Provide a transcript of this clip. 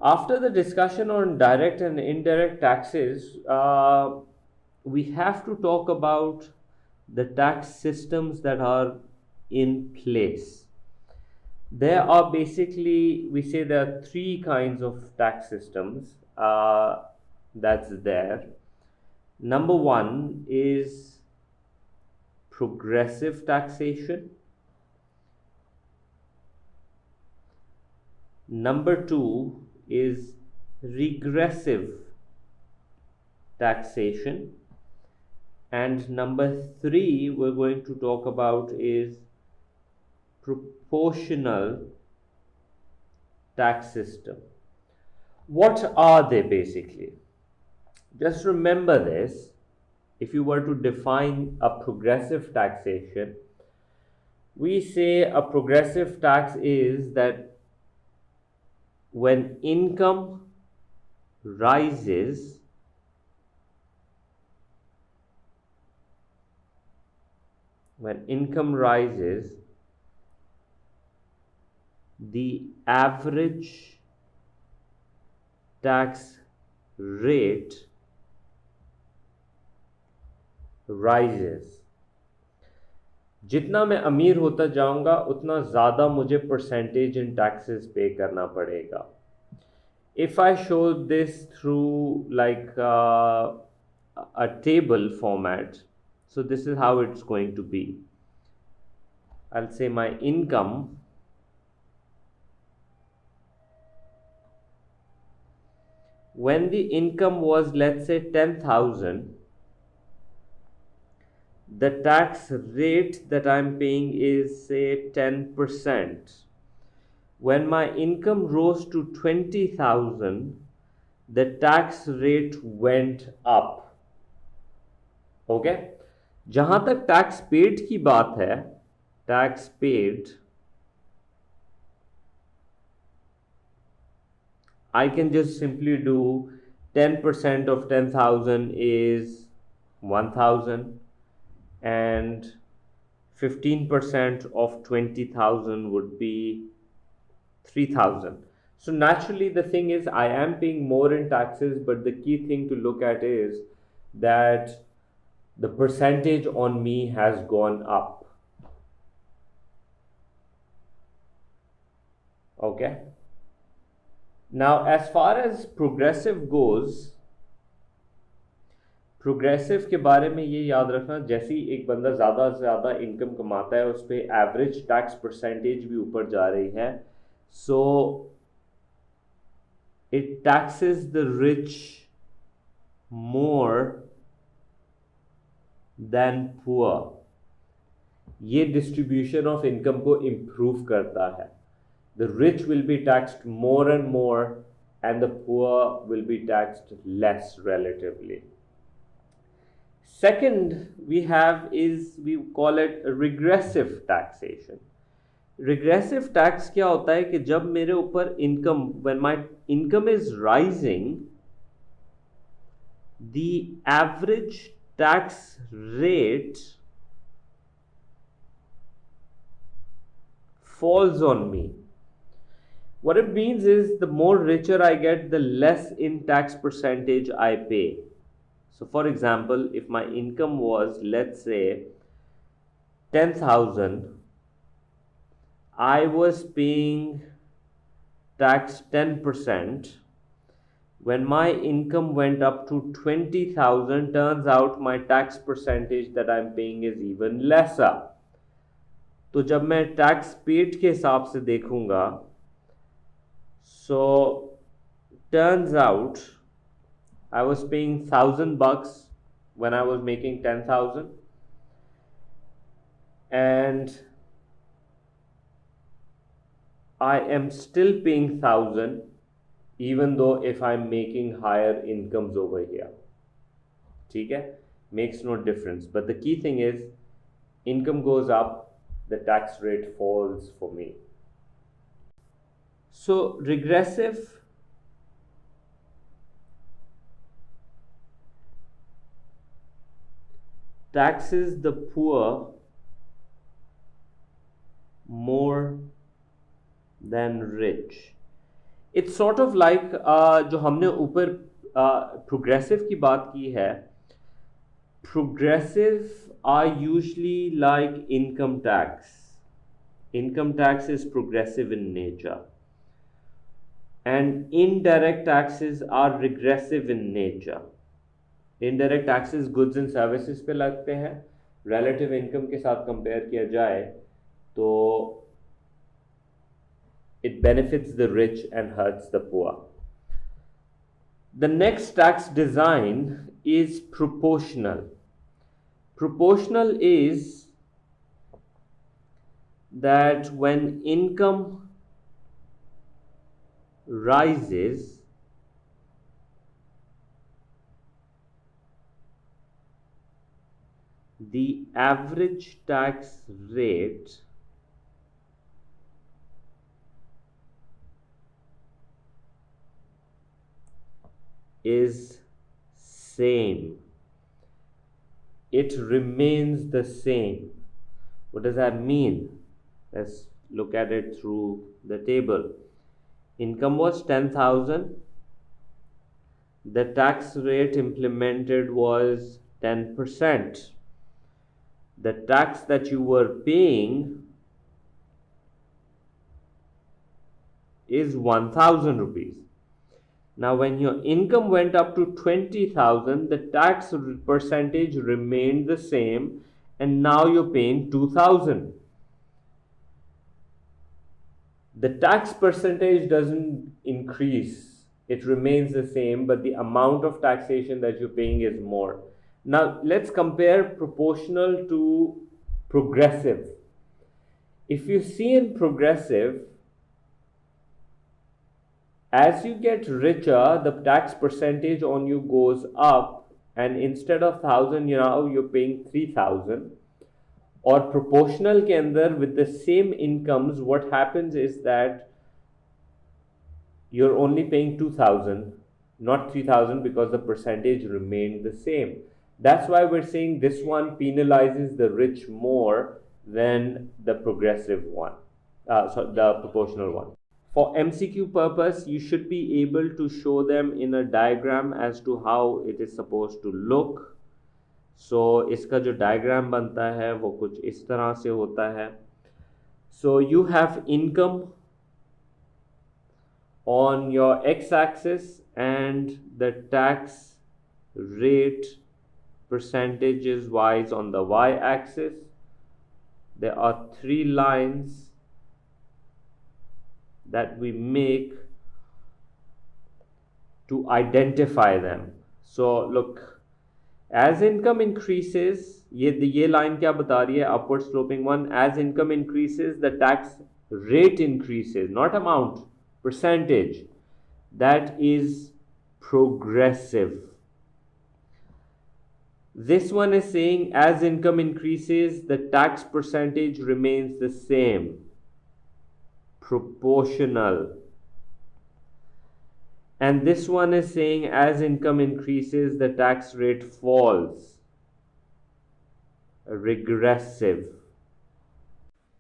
After the discussion on direct and indirect taxes, we have to talk about the tax systems that are in place. There are basically, we say there are three kinds of tax systems that's there. Number one is progressive taxation. Number two is regressive taxation. And number three, we're going to talk about is proportional tax system. What are they basically? Just remember this. If you were to define a progressive taxation, we say a progressive tax is that when income rises, when income rises, the average tax rate rises. जितना मैं अमीर होता जाऊंगा उतना ज़्यादा मुझे percentage in taxes पे करना पड़ेगा. If I show this through like a table format, so this is how it's going to be. I'll say my income when the income was, let's say, 10,000, the tax rate that I'm paying is say 10%. When my income rose to 20,000, the tax rate went up. Okay? जहां तक tax paid की बात है, tax paid, I can just simply do 10% of 10,000 is 1,000 and 15% of 20,000 would be 3,000. So naturally the thing is I am paying more in taxes, but the key thing to look at is that the percentage on me has gone up. Okay. Now as far as progressive goes, progressive के बारे में ये याद रखना, जैसे ही एक बंदा ज़्यादा से ज़्यादा इनकम कमाता है उस पर एवरेज टैक्स परसेंटेज भी ऊपर जा रही है. So it taxes the rich more than poor. ये डिस्ट्रीब्यूशन ऑफ इनकम को इम्प्रूव करता है. The rich will be taxed more and more and the poor will be taxed less relatively. Second we have is, we call it regressive taxation. Regressive tax क्या होता है कि जब मेरे ऊपर income, when my income is rising, the average tax rate falls on me. What it means is the more richer I get, the less in tax percentage I pay. So for example, if my income was, let's say, 10,000, I was paying tax 10%. When my income went up to 20,000, turns out my tax percentage that I'm paying is even lesser. तो जब मैं tax paid के हिसाब से देखूंगा, so turns out I was paying $1,000 when I was making 10,000, and I am still paying 1,000 even though if I'm making higher incomes over here. ठीक है? Makes no difference. But the key thing is income goes up, the tax rate falls for me. So regressive taxes the poor more than rich. It's sort of like जो हमने ऊपर progressive की बात की है, progressive are usually like income tax. Income tax is progressive in nature, and indirect taxes are regressive in nature. Indirect taxes goods and services पे लगते हैं, relative income के साथ compare किया जाए तो it benefits the rich and hurts the poor. The next tax design is proportional. Proportional is that when income rises, the average tax rate is same. It remains the same. What does that mean? Let's look at it through the table. Income was 10,000. The tax rate implemented was 10%. The tax that you were paying is 1,000 rupees. Now, when your income went up to 20,000, the tax percentage remained the same, and now you're paying 2,000. The tax percentage doesn't increase, it remains the same, but the amount of taxation that you're paying is more. Now, let's compare proportional to progressive. If you see in progressive, as you get richer, the tax percentage on you goes up, and instead of 1,000, now you're paying 3,000. Or proportional के अंदर with the same incomes, what happens is that you're only paying 2,000, not 3,000, because the percentage remained the same. That's why we're saying this one penalizes the rich more than the progressive one, the proportional one. For MCQ purpose, you should be able to show them in a diagram as to how it is supposed to look. So इसका जो diagram बनता है वो कुछ इस तरह से होता है. So you have income on your x-axis and the tax rate percentages wise on the y-axis. There are three lines that we make to identify them. So look, as income increases, ये line क्या बता रही है? Upward sloping one. As income increases, the tax rate increases, not amount, percentage. That is progressive. This one is saying as income increases, the tax percentage remains the same, proportional. And this one is saying as income increases, the tax rate falls, regressive.